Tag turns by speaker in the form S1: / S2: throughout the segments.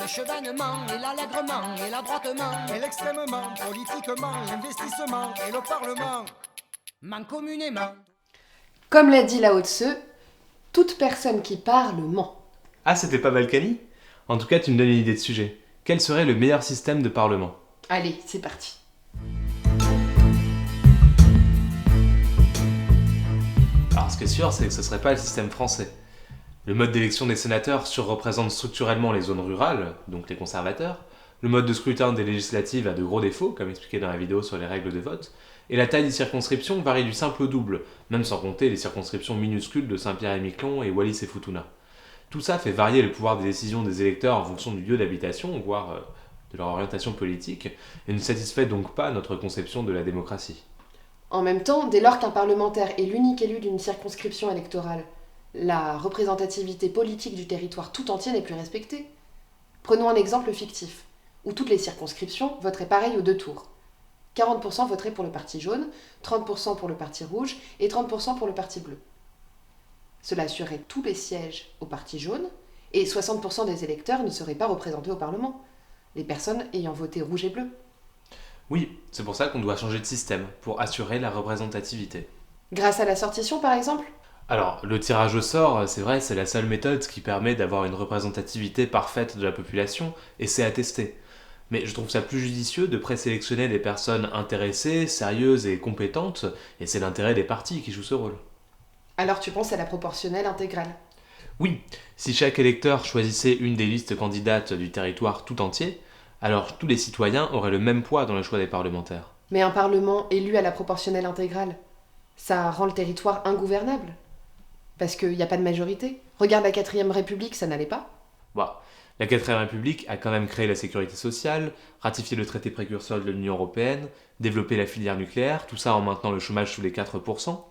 S1: le chevènement, et l'allègrement, et l'adroitement,
S2: Et l'extrêmement, politiquement, l'investissement et le Parlement.
S1: ment communément.
S3: Comme l'a dit Lao Tse, toute personne qui parle ment.
S4: Ah, c'était pas Balkany ? En tout cas, tu me donnes une idée de sujet. Quel serait le meilleur système de parlement ?
S3: Allez, c'est parti.
S4: Alors, ce qui est sûr, c'est que ce serait pas le système français. Le mode d'élection des sénateurs surreprésente structurellement les zones rurales, donc les conservateurs. Le mode de scrutin des législatives a de gros défauts, comme expliqué dans la vidéo sur les règles de vote. Et la taille des circonscriptions varie du simple au double, même sans compter les circonscriptions minuscules de Saint-Pierre-et-Miquelon et Wallis et Futuna. Tout ça fait varier le pouvoir des décisions des électeurs en fonction du lieu d'habitation, voire de leur orientation politique, et ne satisfait donc pas notre conception de la démocratie.
S3: En même temps, dès lors qu'un parlementaire est l'unique élu d'une circonscription électorale, la représentativité politique du territoire tout entier n'est plus respectée. Prenons un exemple fictif, où toutes les circonscriptions voteraient pareil aux 2 tours. 40% voteraient pour le parti jaune, 30% pour le parti rouge et 30% pour le parti bleu. Cela assurerait tous les sièges au parti jaune, et 60% des électeurs ne seraient pas représentés au Parlement, les personnes ayant voté rouge et bleu.
S4: Oui, c'est pour ça qu'on doit changer de système, pour assurer la représentativité.
S3: Grâce à la sortition, par exemple ?
S4: Alors, le tirage au sort, c'est vrai, c'est la seule méthode qui permet d'avoir une représentativité parfaite de la population, et c'est attesté. Mais je trouve ça plus judicieux de présélectionner des personnes intéressées, sérieuses et compétentes, et c'est l'intérêt des partis qui joue ce rôle.
S3: Alors tu penses à la proportionnelle intégrale ?
S4: Oui, si chaque électeur choisissait une des listes candidates du territoire tout entier, alors tous les citoyens auraient le même poids dans le choix des parlementaires.
S3: Mais un Parlement élu à la proportionnelle intégrale, ça rend le territoire ingouvernable. Parce qu'il n'y a pas de majorité. Regarde la 4ème République, ça n'allait pas.
S4: Bah, la 4ème République a quand même créé la sécurité sociale, ratifié le traité précurseur de l'Union Européenne, développé la filière nucléaire, tout ça en maintenant le chômage sous les 4%.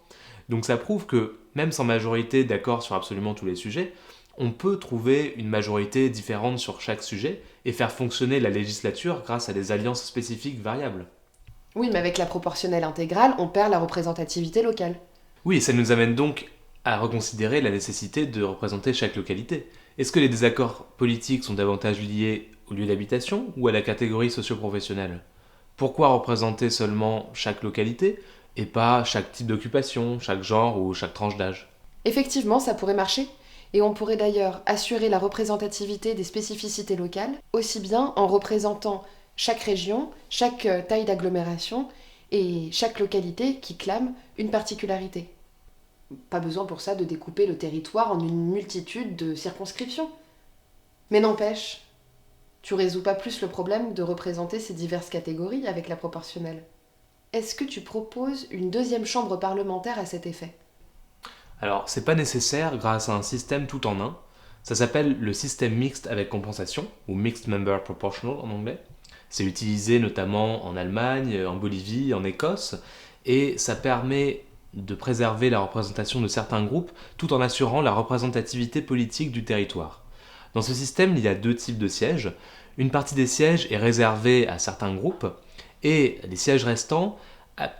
S4: Donc ça prouve que, même sans majorité d'accord sur absolument tous les sujets, on peut trouver une majorité différente sur chaque sujet et faire fonctionner la législature grâce à des alliances spécifiques variables.
S3: Oui, mais avec la proportionnelle intégrale, on perd la représentativité locale.
S4: Oui, et ça nous amène donc à reconsidérer la nécessité de représenter chaque localité. Est-ce que les désaccords politiques sont davantage liés au lieu d'habitation ou à la catégorie socio-professionnelle ? Pourquoi représenter seulement chaque localité et pas chaque type d'occupation, chaque genre ou chaque tranche d'âge ?
S3: Effectivement, ça pourrait marcher. Et on pourrait d'ailleurs assurer la représentativité des spécificités locales, aussi bien en représentant chaque région, chaque taille d'agglomération et chaque localité qui clame une particularité. Pas besoin pour ça de découper le territoire en une multitude de circonscriptions. Mais n'empêche, tu résous pas plus le problème de représenter ces diverses catégories avec la proportionnelle. Est-ce que tu proposes une 2e chambre parlementaire à cet effet ?
S4: Alors, c'est pas nécessaire grâce à un système tout en un. Ça s'appelle le système mixte avec compensation, ou Mixed Member Proportional en anglais. C'est utilisé notamment en Allemagne, en Bolivie, en Écosse, et ça permet de préserver la représentation de certains groupes tout en assurant la représentativité politique du territoire. Dans ce système, il y a 2 types de sièges. Une partie des sièges est réservée à certains groupes, et les sièges restants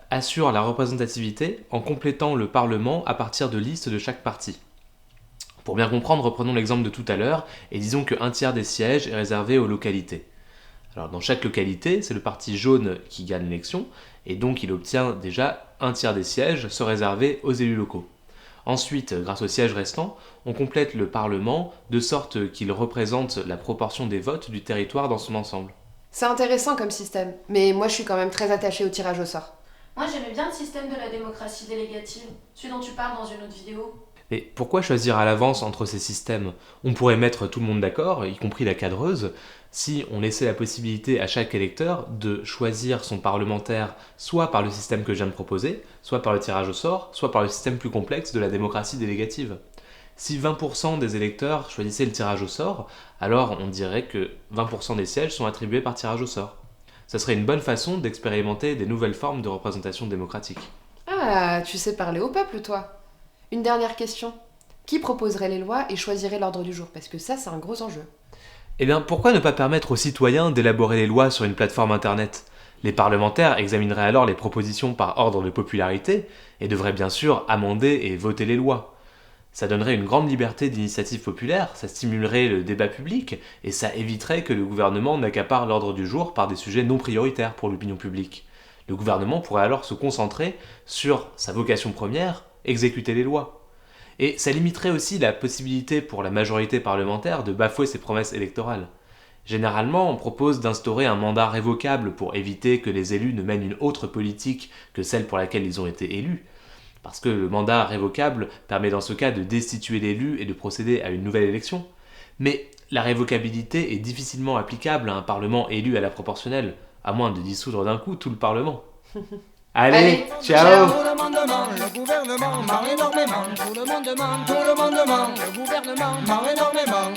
S4: assurent la représentativité en complétant le Parlement à partir de listes de chaque parti. Pour bien comprendre, reprenons l'exemple de tout à l'heure, et disons qu'un tiers des sièges est réservé aux localités. Alors dans chaque localité, c'est le parti jaune qui gagne l'élection, et donc il obtient déjà un tiers des sièges se réserver aux élus locaux. Ensuite, grâce aux sièges restants, on complète le Parlement de sorte qu'il représente la proportion des votes du territoire dans son ensemble.
S3: C'est intéressant comme système, mais moi je suis quand même très attachée au tirage au sort.
S5: Moi j'aimais bien le système de la démocratie délégative, celui dont tu parles dans une autre vidéo.
S4: Et pourquoi choisir à l'avance entre ces systèmes ? On pourrait mettre tout le monde d'accord, y compris la cadreuse, si on laissait la possibilité à chaque électeur de choisir son parlementaire soit par le système que je viens de proposer, soit par le tirage au sort, soit par le système plus complexe de la démocratie délégative. Si 20% des électeurs choisissaient le tirage au sort, alors on dirait que 20% des sièges sont attribués par tirage au sort. Ça serait une bonne façon d'expérimenter des nouvelles formes de représentation démocratique.
S3: Ah, tu sais parler au peuple, toi. Une dernière question. Qui proposerait les lois et choisirait l'ordre du jour ? Parce que ça, c'est un gros enjeu.
S4: Eh bien, pourquoi ne pas permettre aux citoyens d'élaborer les lois sur une plateforme internet ? Les parlementaires examineraient alors les propositions par ordre de popularité et devraient bien sûr amender et voter les lois. Ça donnerait une grande liberté d'initiative populaire, ça stimulerait le débat public, et ça éviterait que le gouvernement n'accapare l'ordre du jour par des sujets non prioritaires pour l'opinion publique. Le gouvernement pourrait alors se concentrer sur sa vocation première, exécuter les lois. Et ça limiterait aussi la possibilité pour la majorité parlementaire de bafouer ses promesses électorales. Généralement, on propose d'instaurer un mandat révocable pour éviter que les élus ne mènent une autre politique que celle pour laquelle ils ont été élus. Parce que le mandat révocable permet dans ce cas de destituer l'élu et de procéder à une nouvelle élection. Mais la révocabilité est difficilement applicable à un parlement élu à la proportionnelle, à moins de dissoudre d'un coup tout le parlement. Allez, ciao.
S2: Tout le monde demande, le gouvernement ment énormément.
S1: Tout le monde demande, tout le monde demande, le gouvernement
S2: Ment énormément.